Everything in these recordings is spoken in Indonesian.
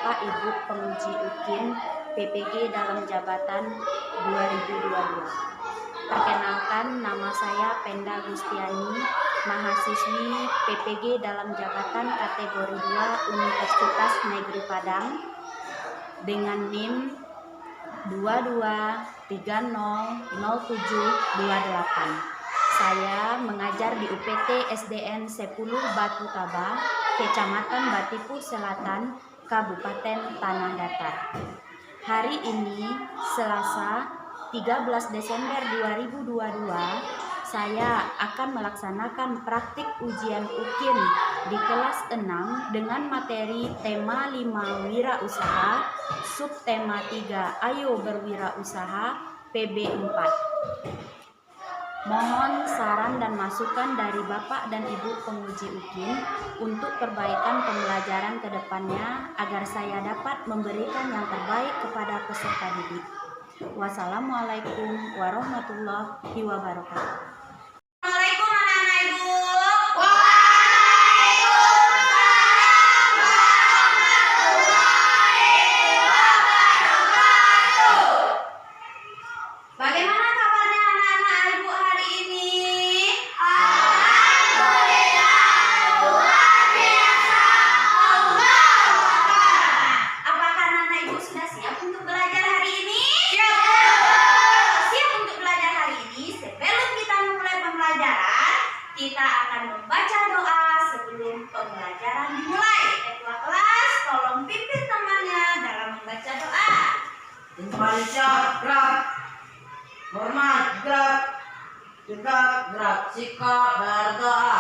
Bapak Ibu penguji UKIN PPG dalam jabatan 2022. Perkenalkan, nama saya Penda Gustiani, mahasiswi PPG dalam jabatan kategori 2 Universitas Negeri Padang dengan NIM 22300728. Saya mengajar di UPT SDN 10 Batu Tabah, Kecamatan Batipu Selatan, Kabupaten Tanah Datar. Hari ini, Selasa 13 Desember 2022, saya akan melaksanakan praktik ujian UKIN di kelas 6 dengan materi tema 5 wirausaha, subtema 3 ayo berwirausaha, PB 4. Mohon saran dan masukan dari Bapak dan Ibu penguji UKIN untuk perbaikan pembelajaran ke depannya agar saya dapat memberikan yang terbaik kepada peserta didik. Wassalamualaikum warahmatullahi wabarakatuh. Assalamualaikum anak-anak Ibu. Bagaimana kabarnya anak-anak Ibu hari ini? Alhamdulillah, luar biasa. Apakah anak-anak Ibu sudah siap untuk belajar hari ini? Siap untuk belajar hari ini. Sebelum kita memulai pembelajaran, kita akan membaca doa sebelum pembelajaran dimulai. Ketua kelas, tolong pimpin temannya dalam membaca doa. Indonesia gerak, hormat gerak, tegak gerak, sikap berdoa.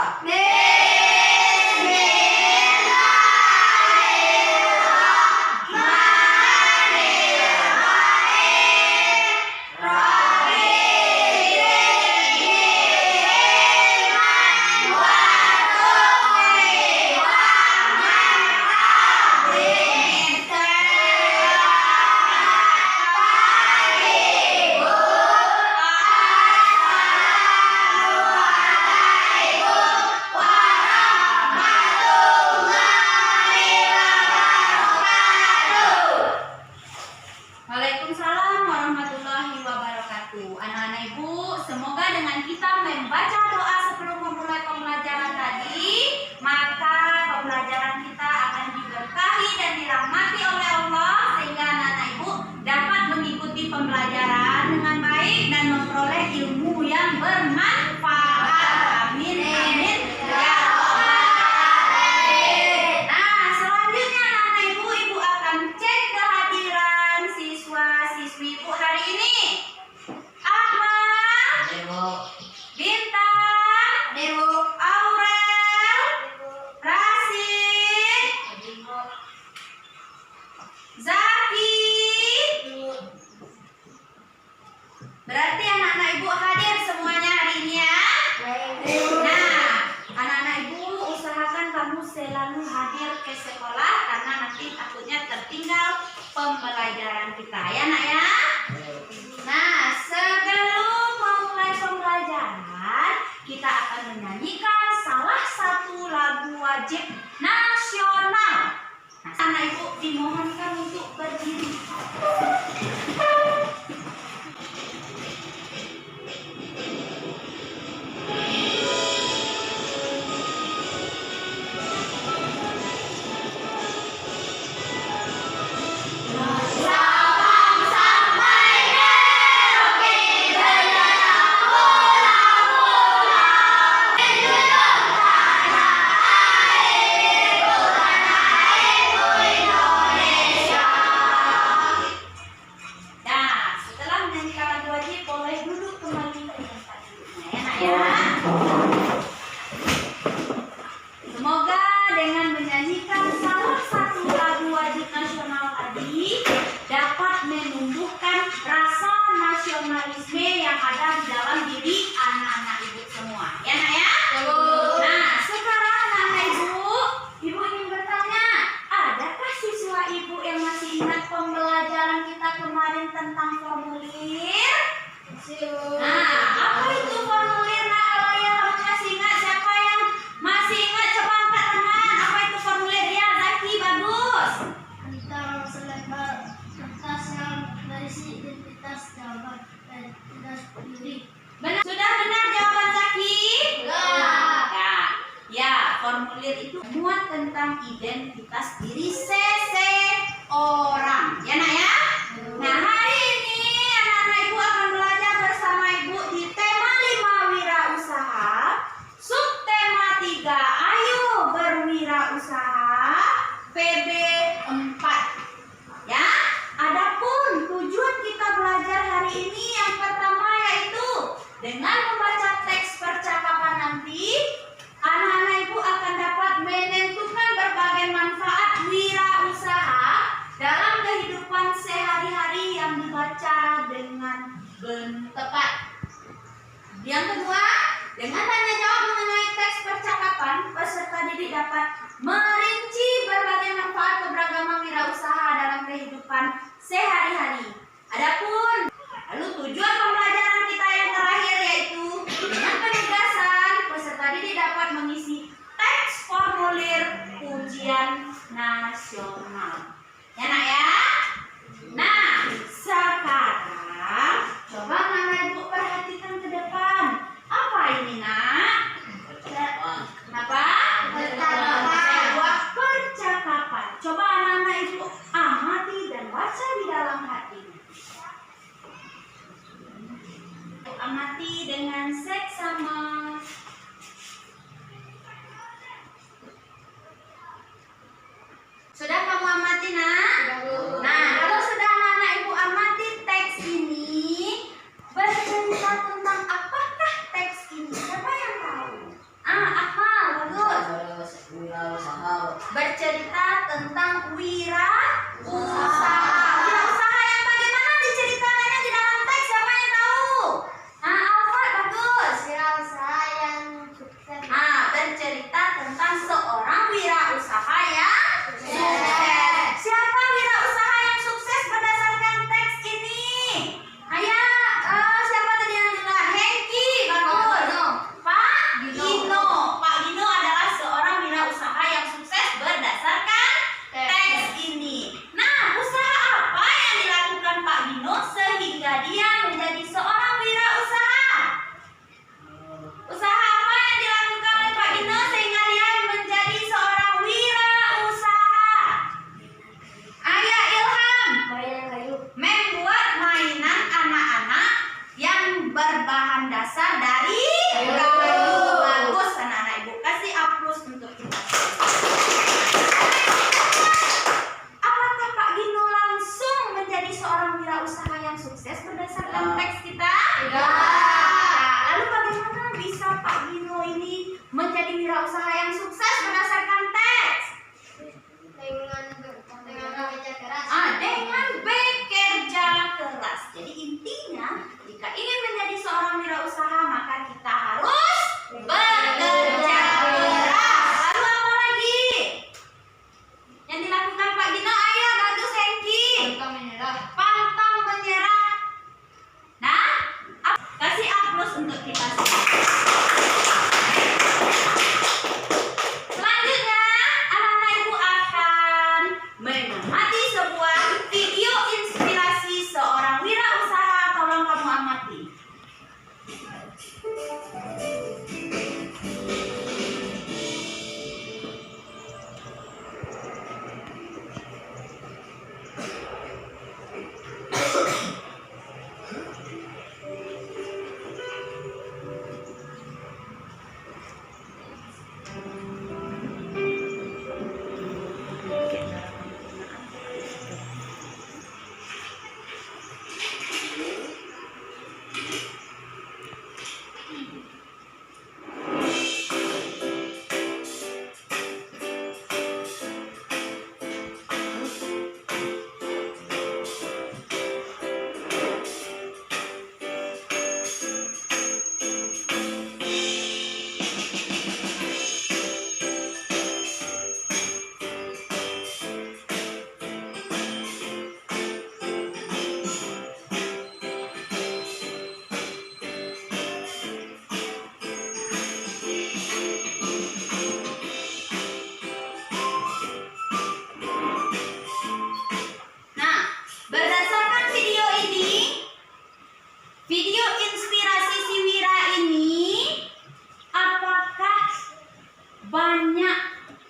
Waalaikumsalam warahmatullahi wabarakatuh. Anak-anak Ibu, semoga dengan kita membaca doa sebelum memulai pembelajaran tadi, maka pembelajaran kita akan diberkahi dan dirahmati oleh Allah sehingga anak-anak Ibu dapat mengikuti pembelajaran dengan baik dan memperoleh ilmu yang bermanfaat. Amin amin ya rabbal alamin. Nah, selanjutnya anak-anak Ibu, Ibu akan cek kehadiran siswa-siswi Ibu hari ini. Ahmad, Ibu, Bintang, Aurel, Rasid, Zaki. Berarti anak-anak Ibu hadir semuanya hari ini ya. Nah, anak-anak Ibu usahakan kamu selalu hadir ke sekolah karena nanti takutnya tertinggal pembelajaran kita ya nak ya. Nah, sebelum memulai pembelajaran, kita akan menyanyikan salah satu lagu wajib nasional. Nah, anak Ibu dimohonkan untuk berdiri. Nah, setelah menyanyikan lagu wajib, boleh duduk kembali ke tempat duduknya ya nak ya. Semoga dengan menyanyikan salah satu lagu wajib nasional tadi dapat menumbuhkan rasa nasionalisme yang ada di dalam diri anak-anak Ibu semua. Ya nak ya? Nah, sekarang anak-anak Ibu ingin bertanya, adakah siswa Ibu yang masih ingat pembelajaran kita kemarin tentang formulir? Nah, apa itu formulir? Nah, kalau yang masih ingat, siapa yang masih ingat? Coba angkat tangan. Apa itu formulir ya? Zaki, bagus. kehidupan sehari-hari yang dibaca dengan tepat. Yang kedua, dengan tanya jawab mengenai teks percakapan, peserta didik dapat merinci berbagai manfaat keberagaman wirausaha dalam kehidupan sehari-hari. Adapun lalu tujuan pembelajaran kita yang terakhir yaitu dengan penugasan, peserta didik dapat mengisi teks formulir ujian nasional. Ya nak ya? Nah, sekarang coba Nana Ibu perhatikan ke depan. Apa ini nak? Apa? Saya buat percakapan. Coba anak-anak Ibu amati dan baca di dalam hati. Amati dengan seksama. Sudah kamu amati nak? Nah, kalau sudah anak ibu amati teks ini bercerita tentang apakah teks ini? Siapa yang tahu? Apa? Bagus. Bercerita tentang wirausaha. Wirausaha yang bagaimana diceritakannya di dalam teks? Siapa yang tahu? Alfred, bagus. Wirausaha yang sukses. Bercerita tentang seorang wirausaha yang sukses. Siapa wirausaha yang sukses berdasarkan teks ini? Siapa tadi yang bilang? Hengki, bagus. Pak Gino. Pak Gino adalah seorang wirausaha yang sukses berdasarkan teks ini. Nah, usaha apa yang dilakukan Pak Gino sehingga dia menjadi seorang wirausaha? Usaha apa yang dilakukan oleh Pak Gino sehingga dia menjadi seorang wirausaha? Ayah Ilham, membuat mainan anak-anak yang berbahan dasar dari kayu. Bagus anak-anak ibu, kasih aplaus untuk kita. Apakah Pak Gino langsung menjadi seorang wirausaha yang sukses berdasarkan teks kita? Lalu bagaimana bisa Pak Gino ini menjadi wirausaha yang sukses berdasarkan teks? Dengan bekerja keras. Dengan bekerja keras. Jadi intinya, jika ingin menjadi seorang wirausaha maka kita harus bekerja keras. Lalu apa lagi yang dilakukan Pak Gino? Ayo bagus Hengki. Pantang menyerah. Nah, kasih aplaus untuk kita semua. Selanjutnya, anak-anak ibu akan mengamati sebuah video inspirasi seorang wirausaha. Tolong kamu amati. Nah, berdasarkan video ini, video inspirasi si Wira ini, apakah banyak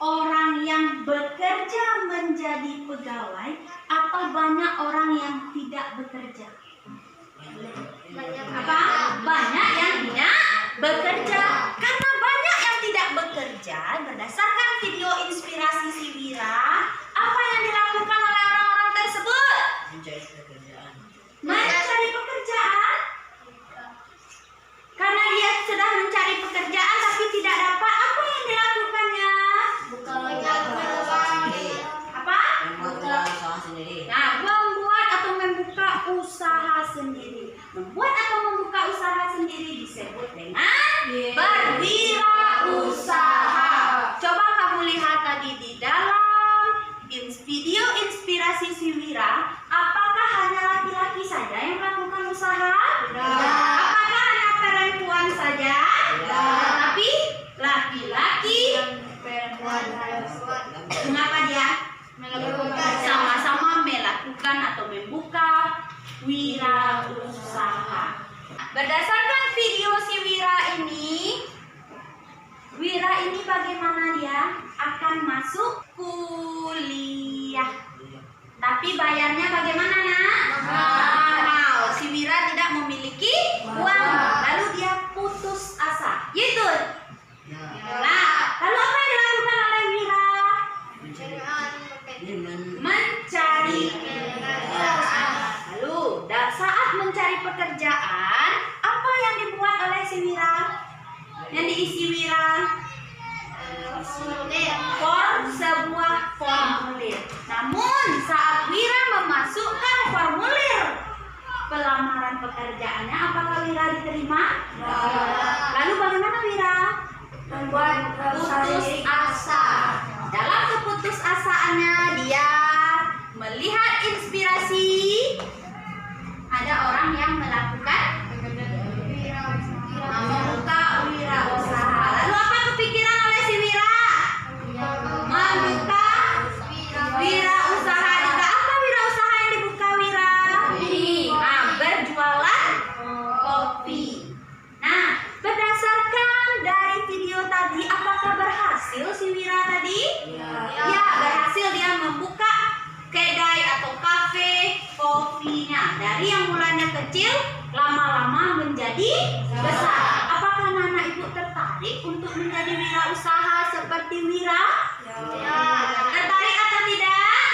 orang yang bekerja menjadi pegawai atau banyak orang yang tidak bekerja? Apa? Banyak yang tidak bekerja. Karena banyak yang tidak bekerja, berdasarkan video inspirasi si Wira, apa yang dilakukan oleh orang-orang tersebut? Mencari pekerjaan. Mencari pekerjaan. Karena dia sudah mencari pekerjaan tapi tidak dapat, apa yang dilakukannya? Buka lowongan. Apa? Membuat wirausaha sendiri. Nah, membuat usaha sendiri. Membuat atau membuka usaha sendiri disebut dengan berwirausaha. Coba kamu lihat tadi di dalam video inspirasi si Wira, apakah hanya laki-laki saja yang melakukan usaha? Apakah hanya perempuan saja? Tapi laki-laki, mengapa dia sama-sama melakukan atau membuka wirausaha? Berdasarkan video si Wira ini bagaimana dia akan masuk kuliah. Tapi bayarnya bagaimana, Nak? Mahal. Si Wira tidak memiliki uang. Lalu dia putus asa. Gitu. Nah, lalu apa yang dilakukan oleh Wira? Mencari pekerjaan. Lalu saat mencari pekerjaan, apa yang dibuat oleh si Wira? Yang diisi Wira? Sebuah formulir. Namun saat Wira memasukkan formulir pelamaran pekerjaannya, apakah Wira diterima? Lalu bagaimana Wira? Putus asa. Dalam keputusasaannya dia melihat inspirasi. Ada orang yang melakukan membuka wirausaha. Lalu apa kepikiran oleh si Wira? Membuka wirausaha juga. Apa wirausaha yang dibuka Wira? Berjualan kopi. Nah, berdasarkan dari video tadi, apakah berhasil si Wira tadi? Ya, berhasil dia membuka kedai atau kafe kopinya. Dari yang mulanya kecil, lama-lama menjadi besar. Apakah anak ibu tertarik untuk menjadi wirausaha seperti Wira? Tertarik atau tidak?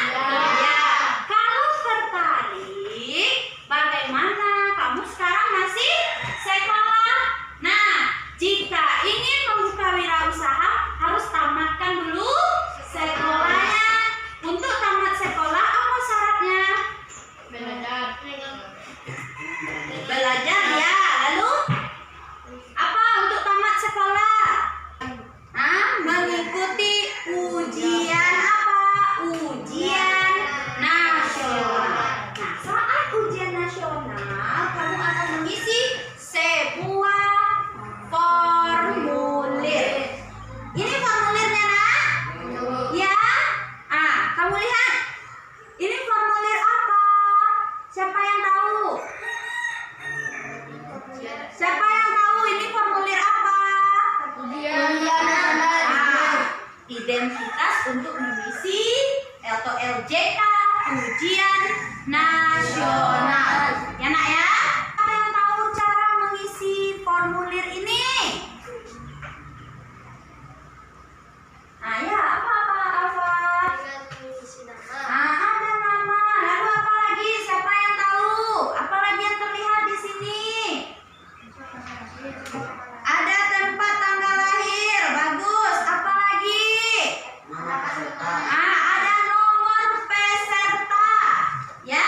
Ya. Kalau tertarik, bagaimana? Kamu sekarang masih sekolah. Nah, jika ingin membuka wirausaha, harus tamatkan dulu sekolahnya. Untuk tamat sekolah, apa syaratnya? Belajar ya. Lalu apa untuk tamat sekolah? Mengikuti ujian apa? Ujian nasional. Nah, saat ujian nasional, kamu akan mengisi sebuah formulir. Ini formulirnya, Nak? Ya. Kamu lihat. Ini formulir apa? Siapa yang tahu? Siapa yang tahu ini formulir apa? Identitas untuk mengisi atau LJK, ujian nasional. Ya, Nak ya? Siapa yang tahu cara mengisi formulir ini? Ya, apa Alfa? Ada nama. Lalu apa lagi? Siapa yang tahu? Apa lagi yang terlihat di sini? Ada tempat tanggal lahir. Bagus. Apa lagi? Ada nomor peserta. Ya?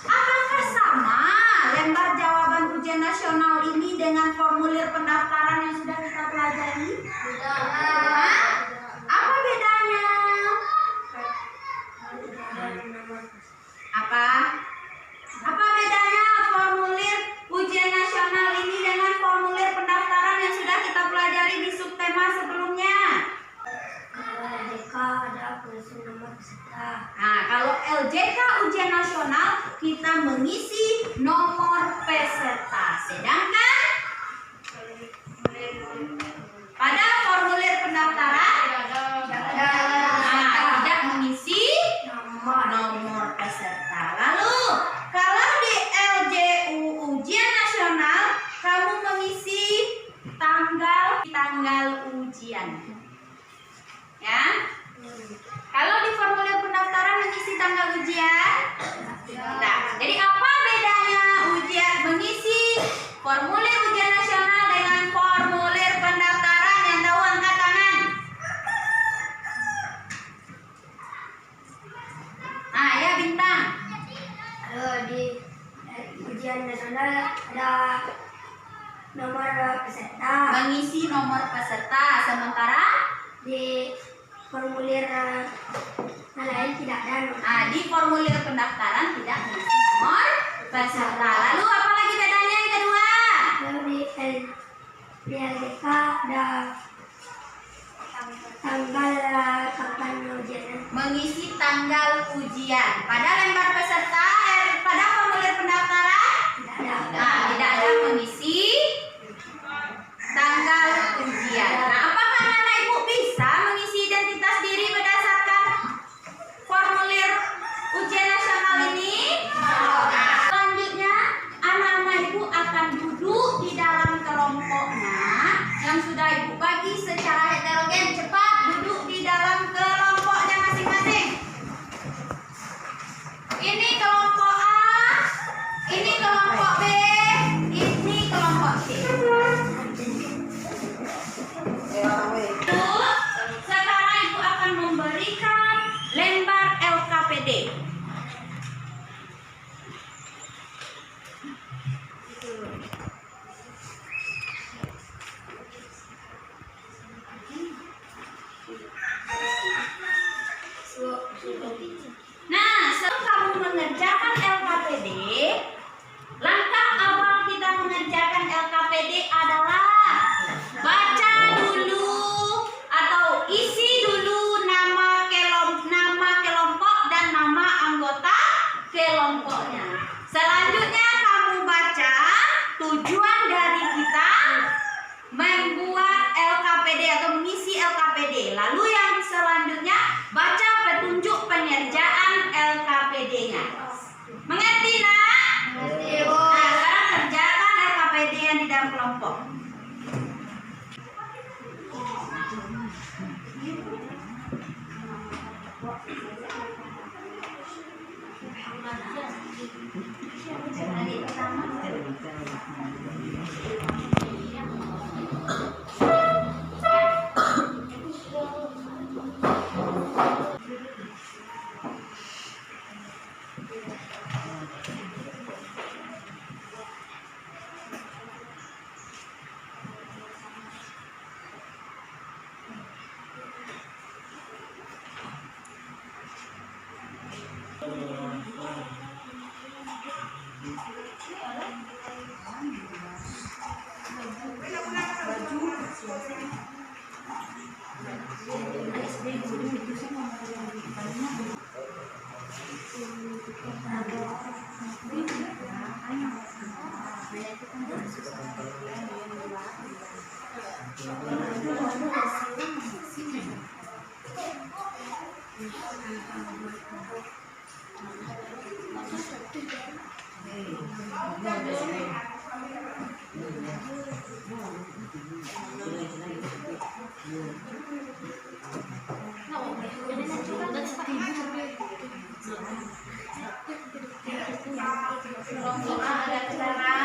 Apakah sama lembar jawaban ujian nasional ini dengan formulir pendaftaran yang sudah kita pelajari? Apa bedanya? Apa bedanya formulir ujian nasional ini dengan formulir pendaftaran yang sudah kita pelajari di subtema sebelumnya? Kalau LJK ujian nasional kita mengisi nomor peserta, sedangkan pada formulir pendaftaran tidak mengisi nomor peserta. Lalu kalau di LJU ujian nasional kamu mengisi tanggal ujian. Ya. Kalau di formulir pendaftaran mengisi tanggal ujian. Nah, jadi apa bedanya mengisi formulir ujian nasional dengan formulir pendaftaran? Yang tahu angkat tangan. Ya, Bintang. Di ujian nasional ada nomor peserta Mengisi nomor peserta. Sementara di formulir lain tidak ada nomor. di formulir pendaftaran tidak mengisi nomor peserta. Lalu apa lagi bedanya yang kedua? Lalu di LDK ada tanggal kapan ujian. Mengisi tanggal ujian. Pada lembar peserta, pada formulir pendaftaran Tidak ada. tidak ada mengisi tanggal ujian. Nah, apakah anak ibu bisa mengisi identitas diri berdasarkan formulir ujian nasional ini? Selanjutnya, anak-anak ibu akan duduk di dalam kelompoknya yang sudah ibu bagi secara heterogen. Cepat duduk di dalam kelompoknya masing-masing. Ini kelompok A, ini kelompok B, ini kelompok C. Sekarang ibu akan memberikan lembar LKPD. Nah, setelah kamu mengerjakan LKPD, langkah awal kita mengerjakan LKPD adalah baca dulu atau isi dulu nama kelompok dan nama anggota kelompoknya. Selanjutnya kamu baca tujuan dari kita membuat LKPD atau mengisi LKPD. Lalu yang selanjutnya baca petunjuk penyerjaan LKPD-nya. Mengerti nak? Mengerti, Bu. Nah, sekarang kerjakan LKPD yang di dalam kelompok. Hari pertama. Kelompok A ada kesalahan.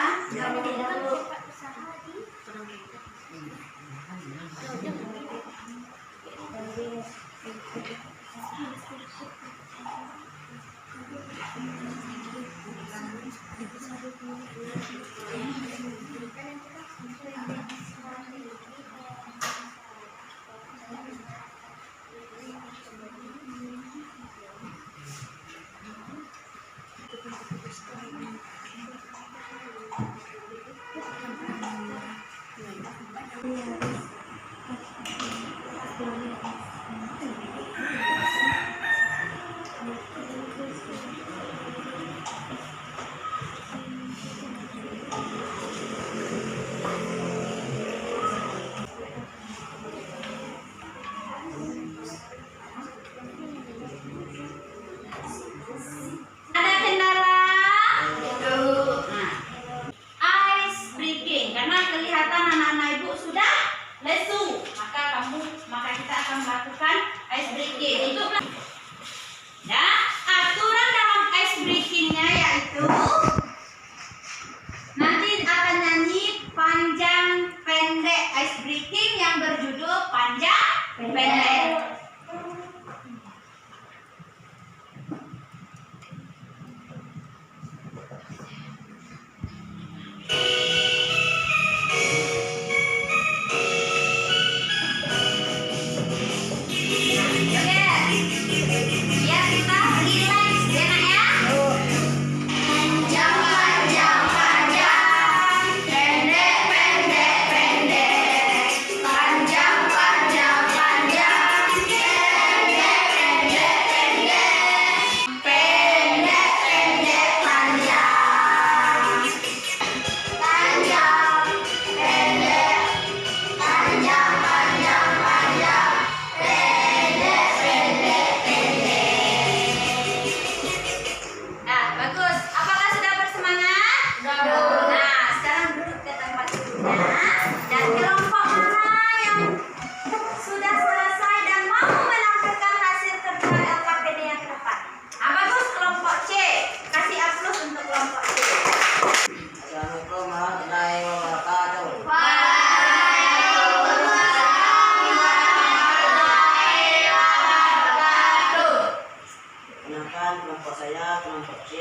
saya kelompok C.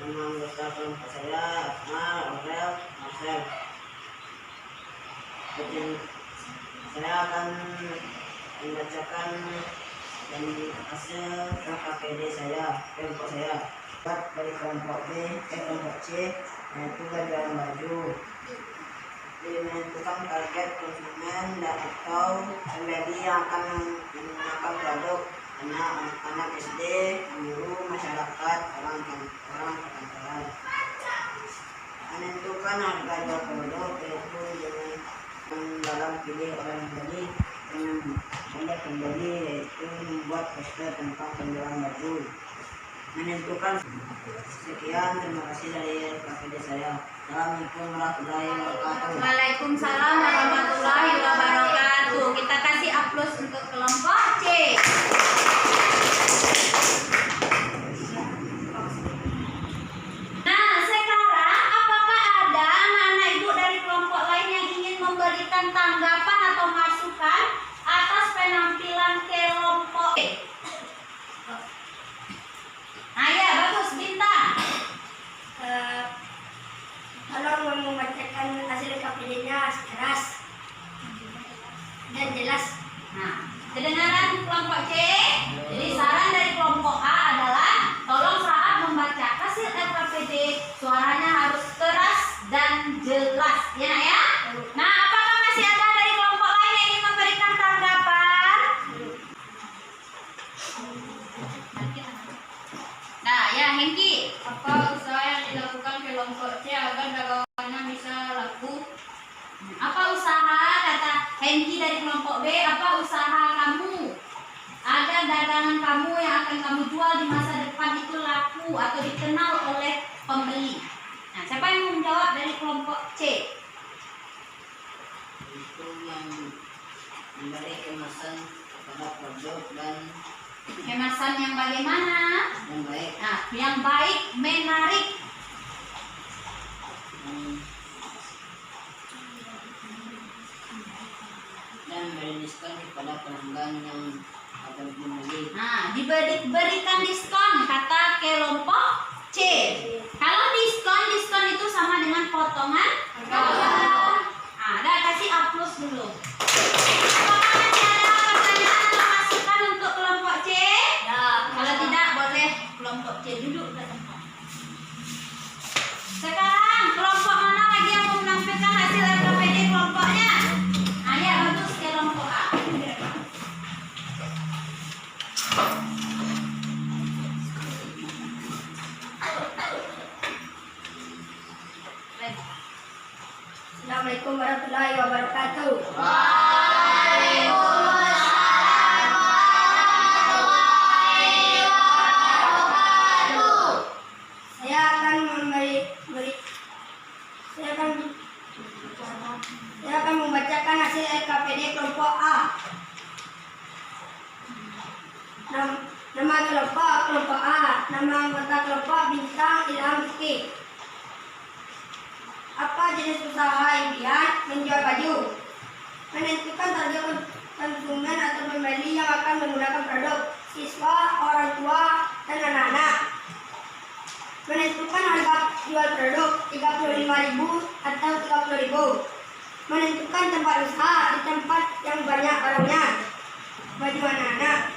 Nama anggota kelompok saya Akmal, Aurel, Marcel. Saya akan membacakan dan hasil KKPD saya, kelompok saya. Dari kelompok B ke kelompok C, yaitu ganjaran baju. Menentukan target konsumen dan atau pembeli yang akan menggunakan produk anak-anak SD, guru, masyarakat, orang perkantoran. Menentukan harga jual produk yaitu dengan dalam pilih oleh pembeli. Oleh pembeli yaitu membuat poster tentang penjualan baju. Menentukan. Sekian, terima kasih dari KPD saya. Assalamualaikum warahmatullahi wabarakatuh. Waalaikumsalam warahmatullahi wabarakatuh. Kita kasih aplaus untuk kelompok C. Nah, sekarang apakah ada anak-anak ibu dari kelompok lain yang ingin memberikan tanggapan atau masukan atas penampilan kelompok C? Nah ya, bagus, Bintang. Tolong membacakan hasil KPD-nya keras dan jelas. Nah, kedengaran kelompok C. Jadi saran dari kelompok A adalah tolong saat membaca hasil LKPD suaranya harus keras dan jelas, ya nak ya. Nah, apakah masih ada dari kelompok lain yang ingin memberikan tanggapan? Nah, ya Hengki, apa usaha yang dilakukan kelompok C agar dagangannya bisa laku? Apa usaha, kata Hengki dari kelompok B, apa usaha kamu agar dagangan kamu yang akan kamu jual di masa depan itu laku atau dikenal oleh pembeli? Nah, siapa yang mau menjawab dari kelompok C? Itu yang memberi kemasan kepada produk dan Kemasan yang bagaimana? yang baik. Nah, yang baik, menarik. Dan memberi diskon kepada pelanggan yang akan membeli. Nah, diberikan diskon, kata kelompok C. Kalau diskon itu sama dengan potongan harga. Nah, dah kasih aplaus dulu. Apakah masih ada pertanyaan atau masukan untuk kelompok C? Kalau tidak, boleh kelompok C duduk ke tempat. Sekarang kelompok mana lagi yang mau menampilkan hasil LKPD kelompoknya? Nah, ya bagus kelompok A. Assalamualaikum warahmatullahi wabarakatuh. Saya akan membacakan hasil LKPD kelompok A. Nama kelompok A. Nama anggota kelompok Bintang Ilham Rizky. Apa jenis usaha impian? Menjual baju. Menentukan target konsumen atau pembeli yang akan menggunakan produk. Siswa, orang tua, dan anak-anak. Menentukan harga jual produk 35.000 atau 30.000. Menentukan tempat usaha di tempat yang banyak orangnya. Bagi anak-anak.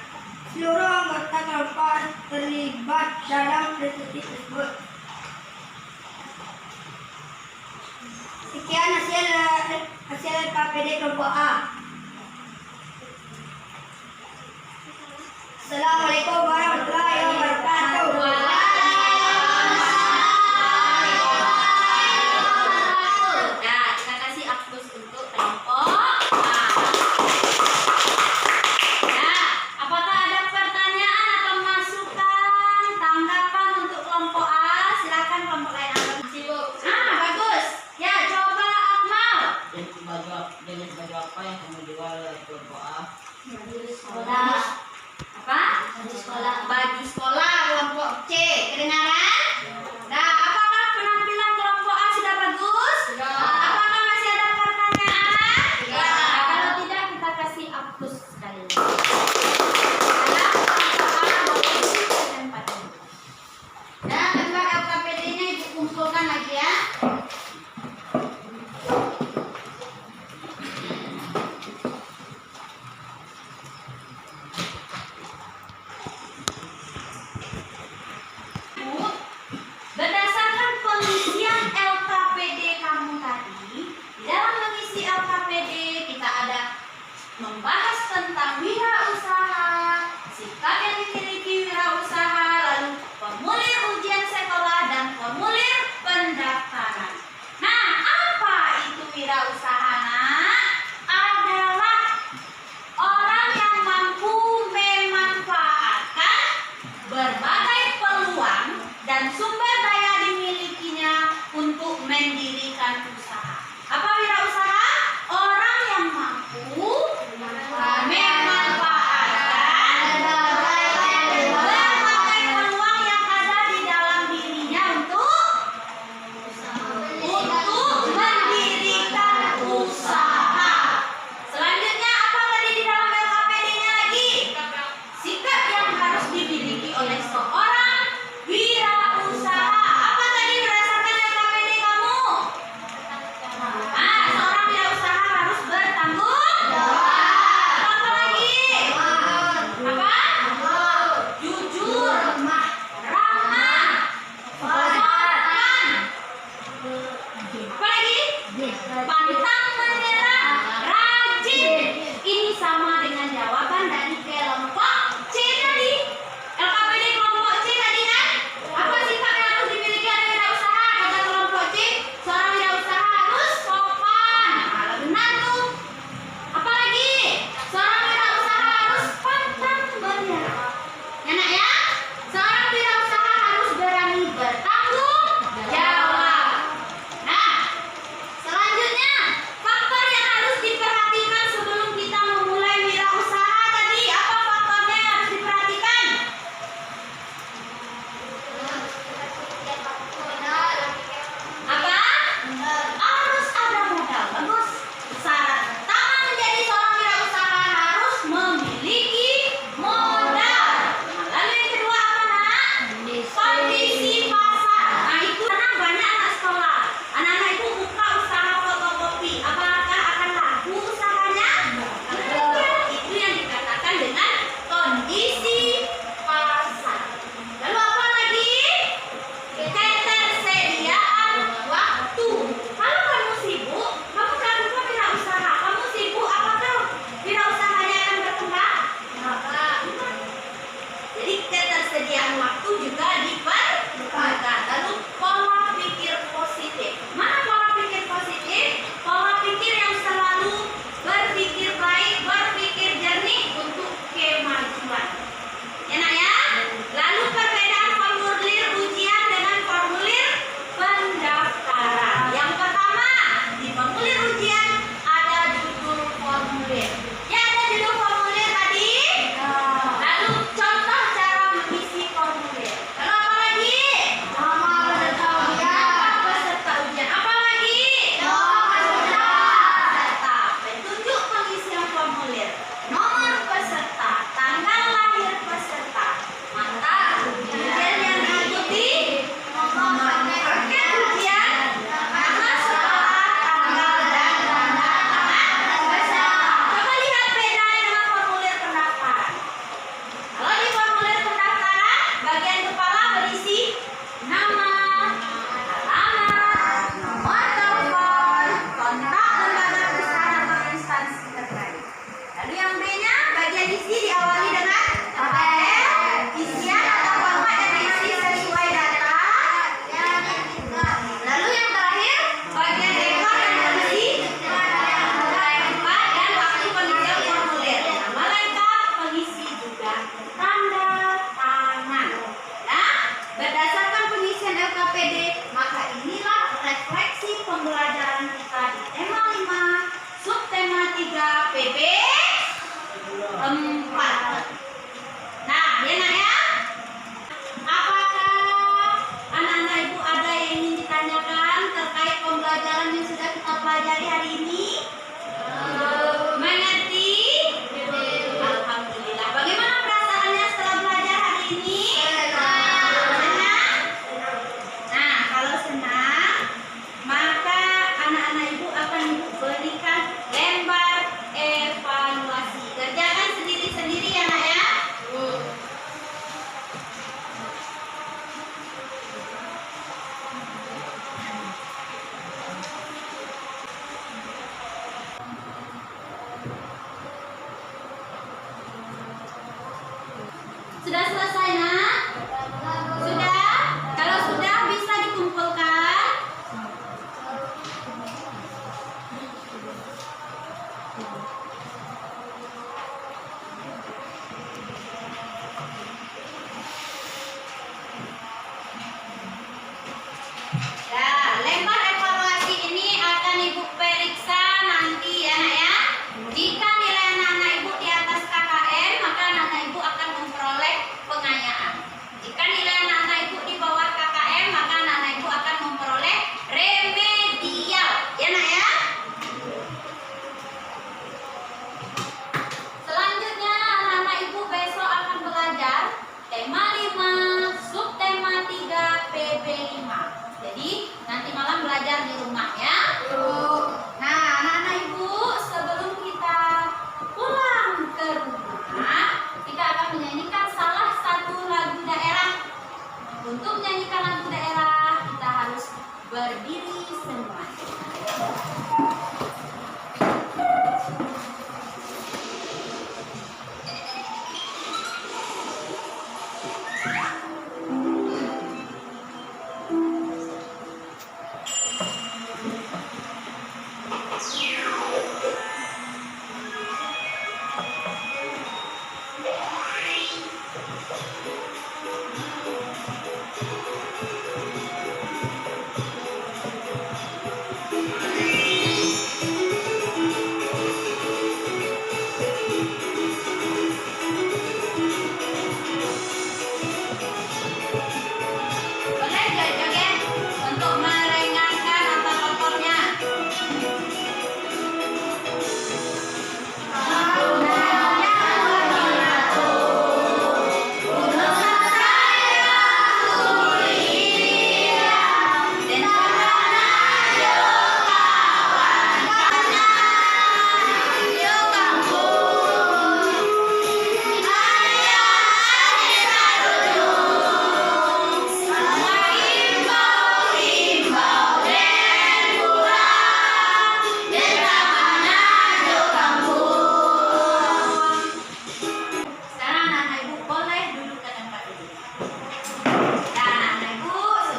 Seluruh anggota kelompok terlibat dalam diskusi tersebut. Sekian hasil KPD kelompok A. Assalamualaikum warahmatullahi wabarakatuh. Nah, kita kasih aplaus untuk kelompok A. Nah, apakah ada pertanyaan atau masukan, tanggapan untuk kelompok A? Silakan kelompok lain angkat sibuk. Bagus. Ya, coba Akmal. Jenis baju apa yang kamu jual kelompok A? Sekolah. Apa? Baju sekolah. Baju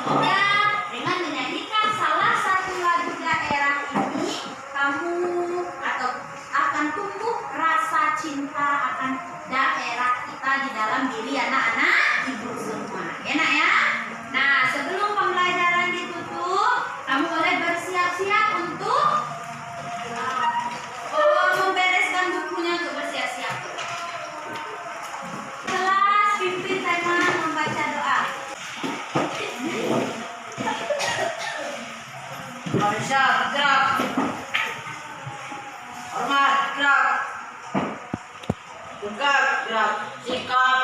Ya, dengan menyanyikan salah satu lagu daerah ini, kamu atau akan tumbuh rasa cinta akan daerah kita di dalam diri anak-anak ibu semua. Ya nak ya? Nah, sebelum pembelajaran ditutup, kamu boleh bersiap-siap untuk membereskan bukunya untuk bersiap-siap. Kelas pimpin tema membaca doa. Arsyad, gerak. Hormat, gerak. Tegak, gerak. Sikap,